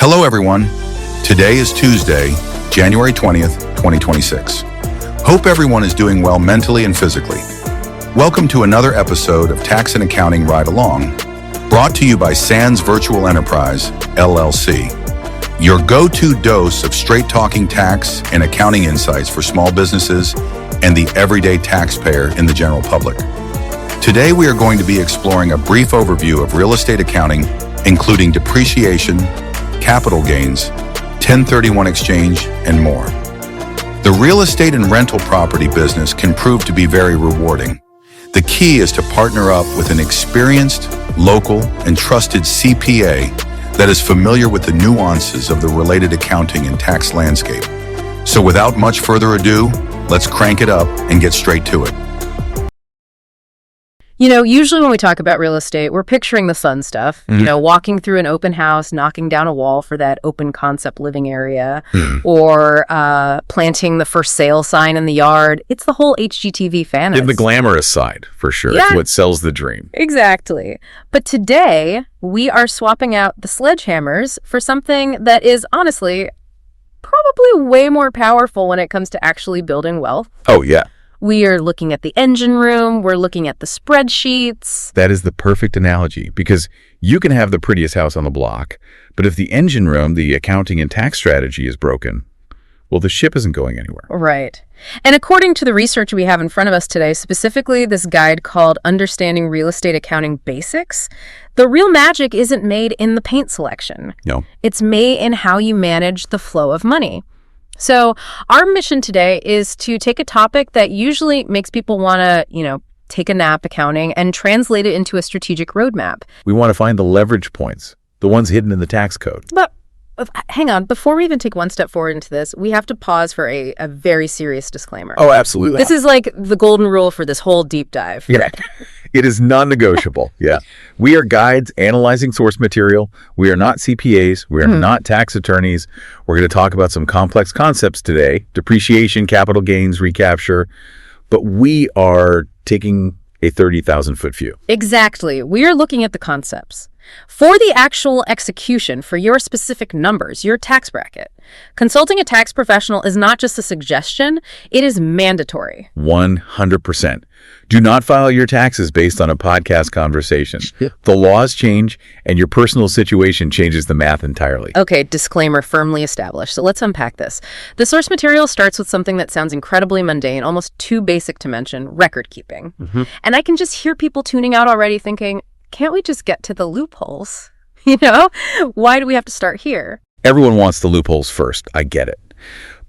Hello, everyone. Today is Tuesday, January 20th, 2026. Hope everyone is doing well mentally and physically. Welcome to another episode of Tax and Accounting Ride Along, brought to you by Sands Virtual Enterprise, LLC, your go-to dose of straight-talking tax and accounting insights for small businesses and the everyday taxpayer in the general public. Today, we are going to be exploring a brief overview of real estate accounting, including depreciation, capital gains, 1031 exchange, and more. The real estate and rental property business can prove to be very rewarding. The key is to partner up with an experienced, local, and trusted CPA that is familiar with the nuances of the related accounting and tax landscape. So without much further ado, let's crank it up and get straight to it. Usually when we talk about real estate, we're picturing the fun stuff, walking through an open house, knocking down a wall for that open concept living area, or planting the for sale sign in the yard. It's the whole HGTV fantasy. In the glamorous side, for sure. Yeah. It's what sells the dream. Exactly. But today, we are swapping out the sledgehammers for something that is honestly probably way more powerful when it comes to actually building wealth. Oh, yeah. We are looking at the engine room. We're looking at the spreadsheets. That is the perfect analogy, because you can have the prettiest house on the block, but if the engine room, the accounting and tax strategy is broken, well, the ship isn't going anywhere. Right. And according to the research we have in front of us today, specifically this guide called Understanding Real Estate Accounting Basics, the real magic isn't made in the paint selection. No. It's made in how you manage the flow of money. So our mission today is to take a topic that usually makes people want to, take a nap accounting and translate it into a strategic roadmap. We want to find the leverage points, the ones hidden in the tax code. But hang on, before we even take one step forward into this, we have to pause for a very serious disclaimer. Oh, absolutely. This is like the golden rule for this whole deep dive. Yeah. It is non-negotiable. Yeah. We are guides analyzing source material. We are not CPAs. We are not tax attorneys. We're going to talk about some complex concepts today: depreciation, capital gains, recapture. But we are taking a 30,000-foot view. Exactly. We are looking at the concepts. For the actual execution for your specific numbers, your tax bracket, consulting a tax professional is not just a suggestion, it is mandatory. 100%. Do not file your taxes based on a podcast conversation. Yeah. The laws change, and your personal situation changes the math entirely. Okay, disclaimer firmly established. So let's unpack this. The source material starts with something that sounds incredibly mundane, almost too basic to mention: record keeping. And I can just hear people tuning out already thinking, can't we just get to the loopholes? Why do we have to start here? Everyone wants the loopholes first. I get it.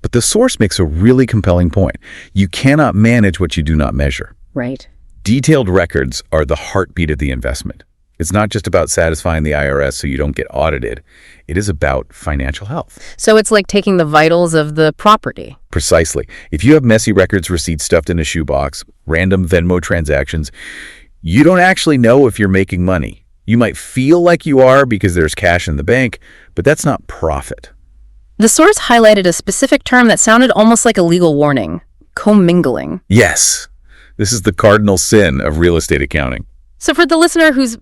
But the source makes a really compelling point. You cannot manage what you do not measure. Right. Detailed records are the heartbeat of the investment. It's not just about satisfying the IRS so you don't get audited. It is about financial health. So it's like taking the vitals of the property. Precisely. If you have messy records, receipts stuffed in a shoebox, random Venmo transactions, you don't actually know if you're making money. You might feel like you are because there's cash in the bank, but that's not profit. The source highlighted a specific term that sounded almost like a legal warning: commingling. Yes, this is the cardinal sin of real estate accounting. So for the listener who's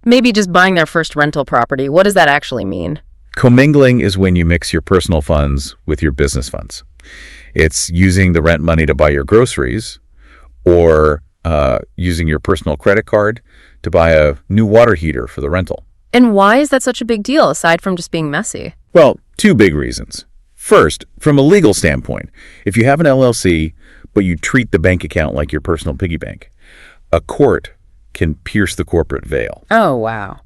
maybe just buying their first rental property, what does that actually mean? Commingling is when you mix your personal funds with your business funds. It's using the rent money to buy your groceries, or using your personal credit card to buy a new water heater for the rental. And why is that such a big deal, aside from just being messy? Well, two big reasons. First, from a legal standpoint, if you have an LLC, but you treat the bank account like your personal piggy bank, a court can pierce the corporate veil. Oh, wow.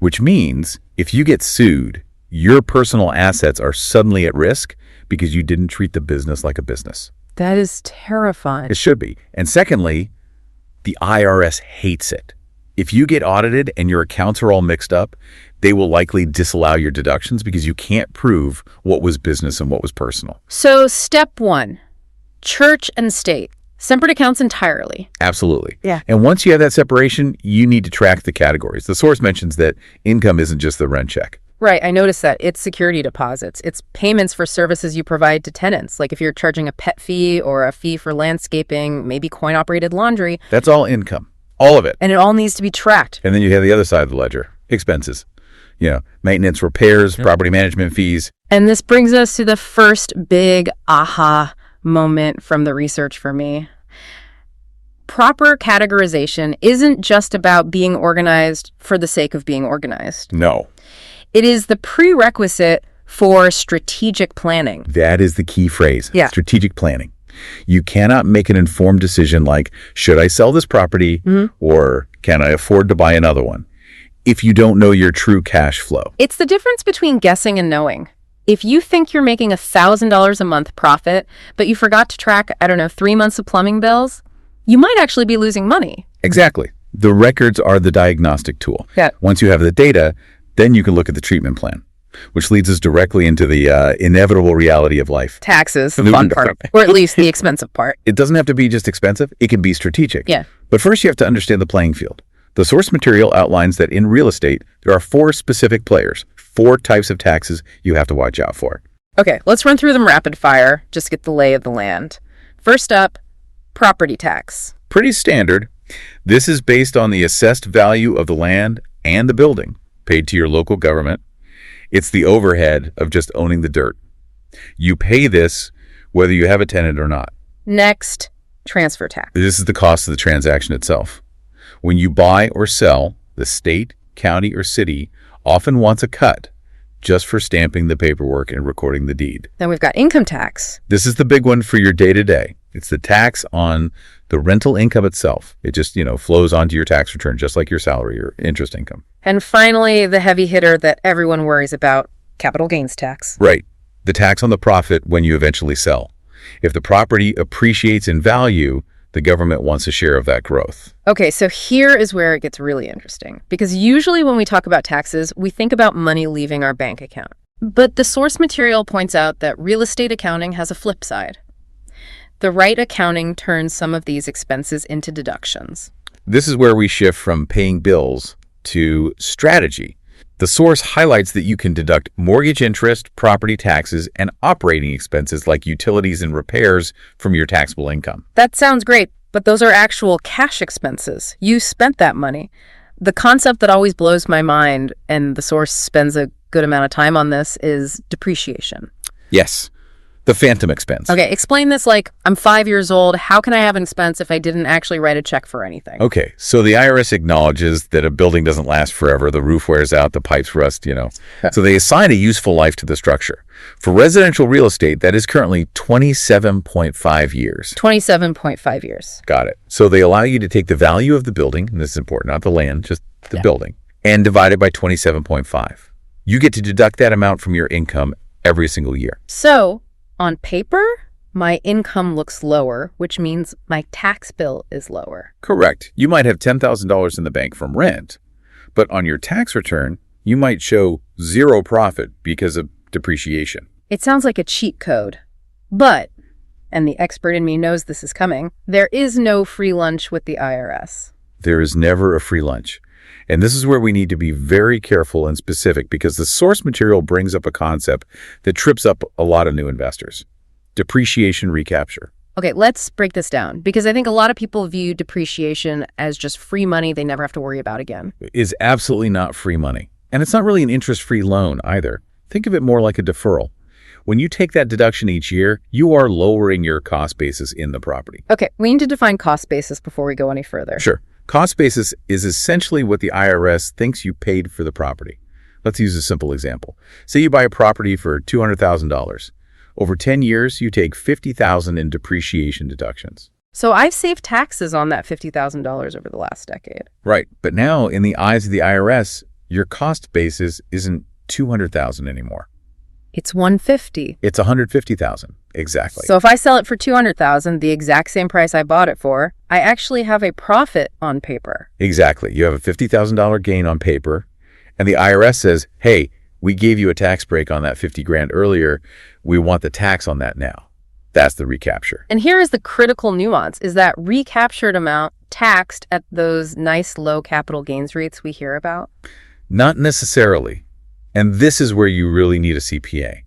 Which means if you get sued, your personal assets are suddenly at risk because you didn't treat the business like a business. That is terrifying. It should be. And secondly, the IRS hates it. If you get audited and your accounts are all mixed up, they will likely disallow your deductions because you can't prove what was business and what was personal. So step one, church and state, separate accounts entirely. Absolutely. Yeah. And once you have that separation, you need to track the categories. The source mentions that income isn't just the rent check. Right, I noticed that. It's security deposits. It's payments for services you provide to tenants, like if you're charging a pet fee or a fee for landscaping, maybe coin-operated laundry. That's all income. All of it. And it all needs to be tracked. And then you have the other side of the ledger, expenses. Maintenance, repairs, property management fees. And this brings us to the first big aha moment from the research for me. Proper categorization isn't just about being organized for the sake of being organized. No. It is the prerequisite for strategic planning. That is the key phrase. Yeah. Strategic planning. You cannot make an informed decision like, should I sell this property or can I afford to buy another one, if you don't know your true cash flow. It's the difference between guessing and knowing. If you think you're making $1,000 a month profit, but you forgot to track, 3 months of plumbing bills, you might actually be losing money. Exactly. The records are the diagnostic tool. Yeah. Once you have the data, then you can look at the treatment plan, which leads us directly into the inevitable reality of life. Taxes, the fun part, or at least the expensive part. It doesn't have to be just expensive. It can be strategic. Yeah. But first you have to understand the playing field. The source material outlines that in real estate, there are 4 specific players, 4 types of taxes you have to watch out for. Okay, let's run through them rapid fire, just get the lay of the land. First up, property tax. Pretty standard. This is based on the assessed value of the land and the building, paid to your local government. It's the overhead of just owning the dirt. You pay this whether you have a tenant or not. Next, transfer tax. This is the cost of the transaction itself. When you buy or sell, the state, county, or city often wants a cut just for stamping the paperwork and recording the deed. Then we've got income tax. This is the big one for your day-to-day. It's the tax on the rental income itself. It just, flows onto your tax return, just like your salary or interest income. And finally, the heavy hitter that everyone worries about, capital gains tax. Right. The tax on the profit when you eventually sell. If the property appreciates in value, the government wants a share of that growth. Okay, so here is where it gets really interesting. Because usually when we talk about taxes, we think about money leaving our bank account. But the source material points out that real estate accounting has a flip side. The right accounting turns some of these expenses into deductions. This is where we shift from paying bills to strategy. The source highlights that you can deduct mortgage interest, property taxes, and operating expenses like utilities and repairs from your taxable income. That sounds great, but those are actual cash expenses. You spent that money. The concept that always blows my mind, and the source spends a good amount of time on this, is depreciation. Yes. The phantom expense. Okay, explain this like, I'm 5 years old. How can I have an expense if I didn't actually write a check for anything? Okay, so the IRS acknowledges that a building doesn't last forever. The roof wears out, the pipes rust, So they assign a useful life to the structure. For residential real estate, that is currently 27.5 years. 27.5 years. Got it. So they allow you to take the value of the building, and this is important, not the land, just the building, and divide it by 27.5. You get to deduct that amount from your income every single year. So, on paper, my income looks lower, which means my tax bill is lower. Correct. You might have $10,000 in the bank from rent, but on your tax return, you might show 0 profit because of depreciation. It sounds like a cheat code. But, and the expert in me knows this is coming, there is no free lunch with the IRS. There is never a free lunch. And this is where we need to be very careful and specific because the source material brings up a concept that trips up a lot of new investors. Depreciation recapture. Okay, let's break this down because I think a lot of people view depreciation as just free money they never have to worry about again. It is absolutely not free money. And it's not really an interest-free loan either. Think of it more like a deferral. When you take that deduction each year, you are lowering your cost basis in the property. Okay, we need to define cost basis before we go any further. Sure. Cost basis is essentially what the IRS thinks you paid for the property. Let's use a simple example. Say you buy a property for $200,000. Over 10 years, you take $50,000 in depreciation deductions. So I've saved taxes on that $50,000 over the last decade. Right. But now, in the eyes of the IRS, your cost basis isn't $200,000 anymore. It's $150,000. It's $150,000. Exactly. So if I sell it for $200,000, the exact same price I bought it for, I actually have a profit on paper. Exactly. You have a $50,000 gain on paper, and the IRS says, hey, we gave you a tax break on that $50,000 earlier. We want the tax on that now. That's the recapture. And here is the critical nuance, is that recaptured amount taxed at those nice low capital gains rates we hear about? Not necessarily. And this is where you really need a CPA.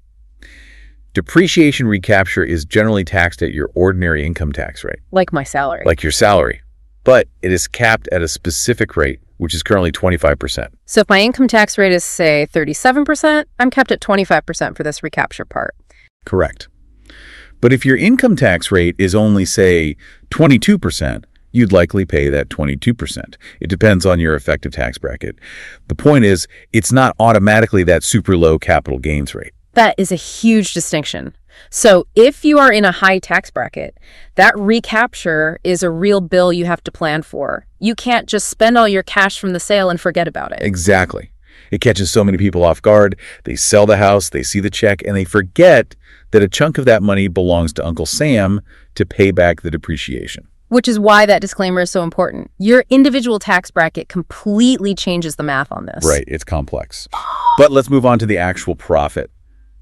Depreciation recapture is generally taxed at your ordinary income tax rate. Like my salary. Like your salary. But it is capped at a specific rate which is currently 25%. So if my income tax rate is, say, 37%, I'm kept at 25% for this recapture part. Correct. But if your income tax rate is only, say, 22%, you'd likely pay that 22%. It depends on your effective tax bracket. The point is, it's not automatically that super low capital gains rate. That is a huge distinction. So if you are in a high tax bracket, that recapture is a real bill you have to plan for. You can't just spend all your cash from the sale and forget about it. Exactly. It catches so many people off guard. They sell the house, they see the check, and they forget that a chunk of that money belongs to Uncle Sam to pay back the depreciation. Which is why that disclaimer is so important. Your individual tax bracket completely changes the math on this. Right, it's complex. But let's move on to the actual profit,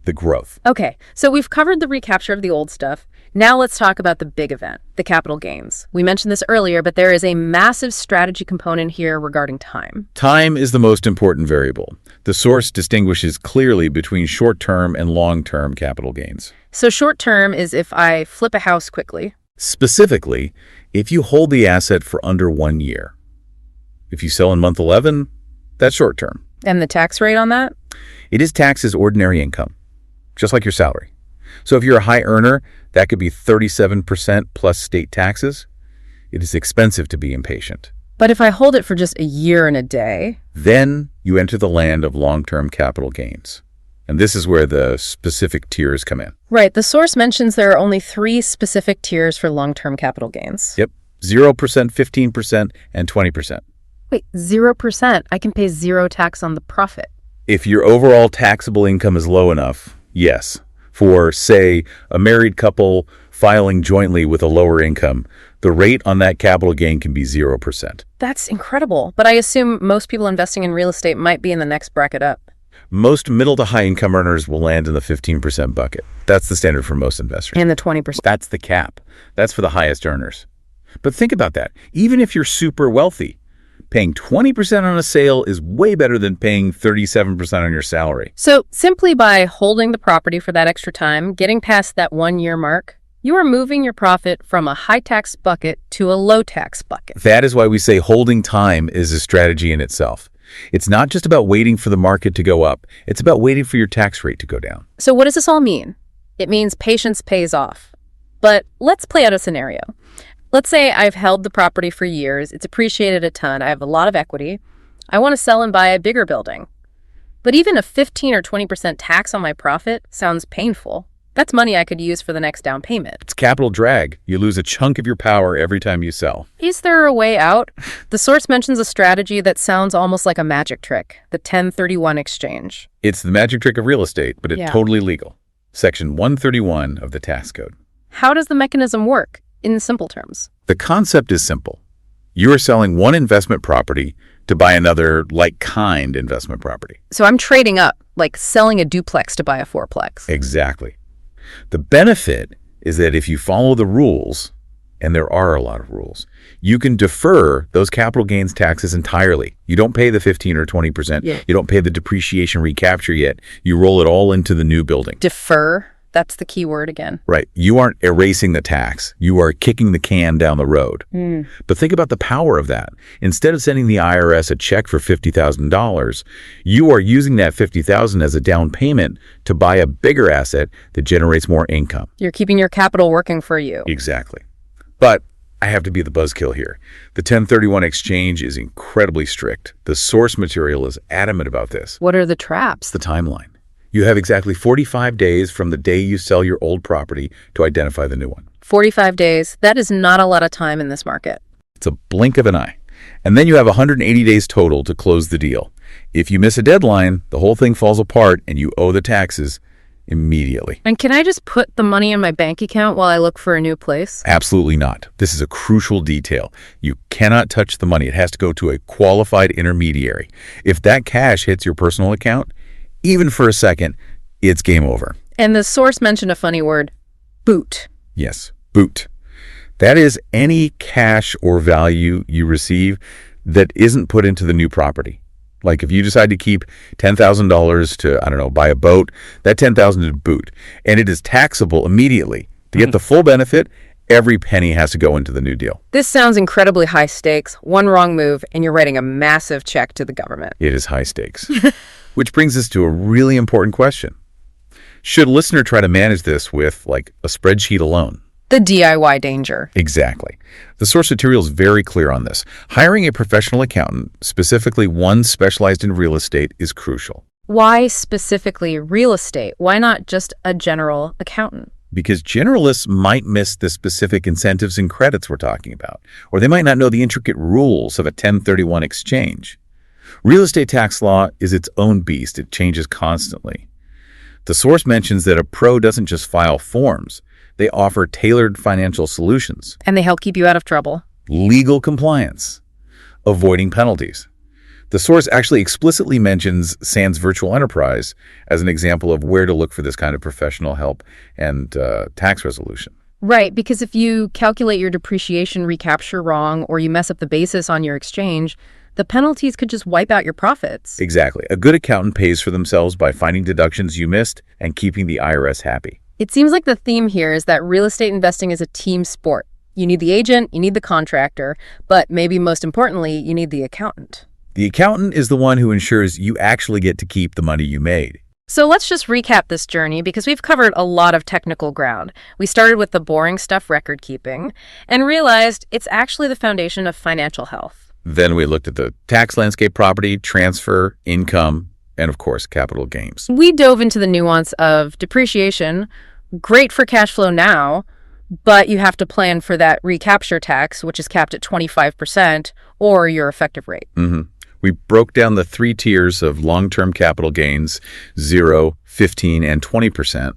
the growth. Okay, so we've covered the recapture of the old stuff. Now let's talk about the big event, the capital gains. We mentioned this earlier, but there is a massive strategy component here regarding time. Time is the most important variable. The source distinguishes clearly between short-term and long-term capital gains. So short-term is if I flip a house quickly. Specifically, if you hold the asset for under 1 year. If you sell in month 11, that's short-term. And the tax rate on that? It is taxed as ordinary income, just like your salary. So if you're a high earner, that could be 37% plus state taxes. It is expensive to be impatient. But if I hold it for just a year and a day? Then you enter the land of long-term capital gains. And this is where the specific tiers come in. Right. The source mentions there are only 3 specific tiers for long-term capital gains. Yep. 0%, 15%, and 20%. Wait, 0%? I can pay 0 tax on the profit. If your overall taxable income is low enough, yes. For, say, a married couple filing jointly with a lower income, the rate on that capital gain can be 0%. That's incredible. But I assume most people investing in real estate might be in the next bracket up. Most middle to high income earners will land in the 15% bucket. That's the standard for most investors. And the 20%. That's the cap. That's for the highest earners. But think about that. Even if you're super wealthy, paying 20% on a sale is way better than paying 37% on your salary. So simply by holding the property for that extra time, getting past that 1-year mark, you are moving your profit from a high tax bucket to a low tax bucket. That is why we say holding time is a strategy in itself. It's not just about waiting for the market to go up. It's about waiting for your tax rate to go down. So what does this all mean? It means patience pays off. But let's play out a scenario. Let's say I've held the property for years. It's appreciated a ton. I have a lot of equity. I want to sell and buy a bigger building. But even a 15 or 20% tax on my profit sounds painful. That's money I could use for the next down payment. It's capital drag. You lose a chunk of your power every time you sell. Is there a way out? The source mentions a strategy that sounds almost like a magic trick, the 1031 exchange. It's the magic trick of real estate, but it's totally legal. Section 131 of the tax code. How does the mechanism work, in simple terms? The concept is simple. You are selling one investment property to buy another like-kind investment property. So I'm trading up, like selling a duplex to buy a fourplex. Exactly. The benefit is that if you follow the rules, and there are a lot of rules, you can defer those capital gains taxes entirely. You don't pay the 15 or 20%. You don't pay the depreciation recapture yet. You roll it all into the new building. Defer? That's the key word again. Right. You aren't erasing the tax. You are kicking the can down the road. But think about the power of that. Instead of sending the IRS a check for $50,000, you are using that $50,000 as a down payment to buy a bigger asset that generates more income. You're keeping your capital working for you. Exactly. But I have to be the buzzkill here. The 1031 exchange is incredibly strict. The source material is adamant about this. What are the traps? The timeline. You have exactly 45 days from the day you sell your old property to identify the new one. 45 days. That is not a lot of time in this market. It's a blink of an eye. And then you have 180 days total to close the deal. If you miss a deadline, the whole thing falls apart and you owe the taxes immediately. And can I just put the money in my bank account while I look for a new place? Absolutely not. This is a crucial detail. You cannot touch the money. It has to go to a qualified intermediary. If that cash hits your personal account, even for a second, it's game over. And the source mentioned a funny word, boot. Yes, boot. That is any cash or value you receive that isn't put into the new property. Like if you decide to keep $10,000 to, buy a boat, that $10,000 is boot. And it is taxable immediately. To get the full benefit, Every penny has to go into the new deal. This sounds incredibly high stakes. One wrong move, and you're writing a massive check to the government. It is high stakes. Which brings us to a really important question. Should a listener try to manage this with, like, a spreadsheet alone? The DIY danger. Exactly. The source material is very clear on this. Hiring a professional accountant, specifically one specialized in real estate, is crucial. Why specifically real estate? Why not just a general accountant? Because generalists might miss the specific incentives and credits we're talking about, or they might not know the intricate rules of a 1031 exchange. Real estate tax law is its own beast. It changes constantly. The source mentions that a pro doesn't just file forms. They offer tailored financial solutions. And they help keep you out of trouble. Legal compliance. Avoiding penalties. The source actually explicitly mentions Sans Virtual Enterprise as an example of where to look for this kind of professional help and tax resolution. Right, because if you calculate your depreciation recapture wrong or you mess up the basis on your exchange, the penalties could just wipe out your profits. Exactly. A good accountant pays for themselves by finding deductions you missed and keeping the IRS happy. It seems like the theme here is that real estate investing is a team sport. You need the agent, you need the contractor, but maybe most importantly, you need the accountant. The accountant is the one who ensures you actually get to keep the money you made. So let's just recap this journey because we've covered a lot of technical ground. We started with the boring stuff, record keeping, and realized it's actually the foundation of financial health. Then we looked at the tax landscape, property, transfer, income, and of course, capital gains. We dove into the nuance of depreciation, great for cash flow now, but you have to plan for that recapture tax, which is capped at 25%, or your effective rate. We broke down the 3 tiers of long-term capital gains, 0, 15, and 20%,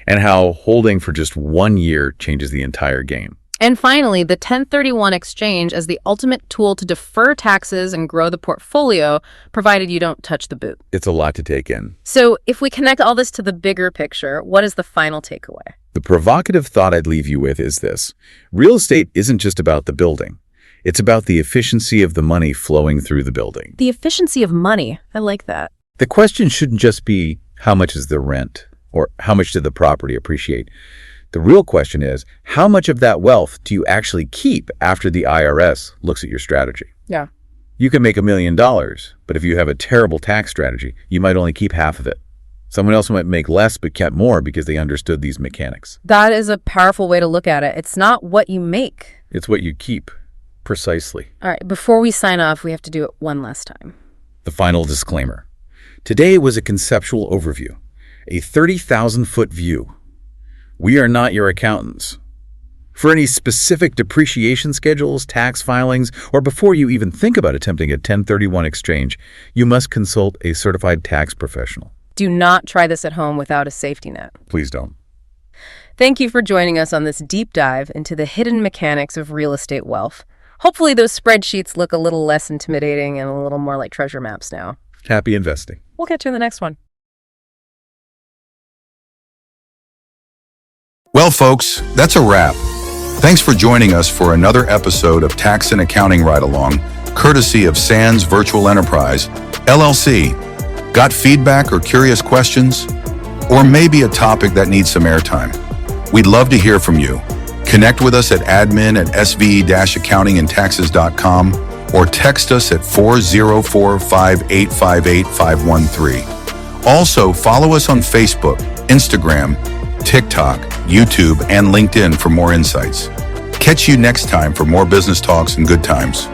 and how holding for just 1 year changes the entire game. And finally, the 1031 exchange as the ultimate tool to defer taxes and grow the portfolio, provided you don't touch the boot. It's a lot to take in. So if we connect all this to the bigger picture, what is the final takeaway? The provocative thought I'd leave you with is this. Real estate isn't just about the building. It's about the efficiency of the money flowing through the building. The efficiency of money. I like that. The question shouldn't just be, how much is the rent? Or how much did the property appreciate? The real question is, how much of that wealth do you actually keep after the IRS looks at your strategy? Yeah. You can make $1 million, but if you have a terrible tax strategy, you might only keep half of it. Someone else might make less but kept more because they understood these mechanics. That is a powerful way to look at it. It's not what you make. It's what you keep. Precisely. All right, before we sign off, we have to do it one last time. The final disclaimer. Today was a conceptual overview, a 30,000-foot view. We are not your accountants. For any specific depreciation schedules, tax filings, or before you even think about attempting a 1031 exchange, you must consult a certified tax professional. Do not try this at home without a safety net. Please don't. Thank you for joining us on this deep dive into the hidden mechanics of real estate wealth. Hopefully those spreadsheets look a little less intimidating and a little more like treasure maps now. Happy investing. We'll catch you in the next one. Well, folks, that's a wrap. Thanks for joining us for another episode of Tax and Accounting Ride-Along, courtesy of Sans Virtual Enterprise, LLC. Got feedback or curious questions? Or maybe a topic that needs some airtime? We'd love to hear from you. Connect with us at admin@sve-accountingandtaxes.com or text us at 404-5858513. Also, follow us on Facebook, Instagram, TikTok, YouTube, and LinkedIn for more insights. Catch you next time for more business talks and good times.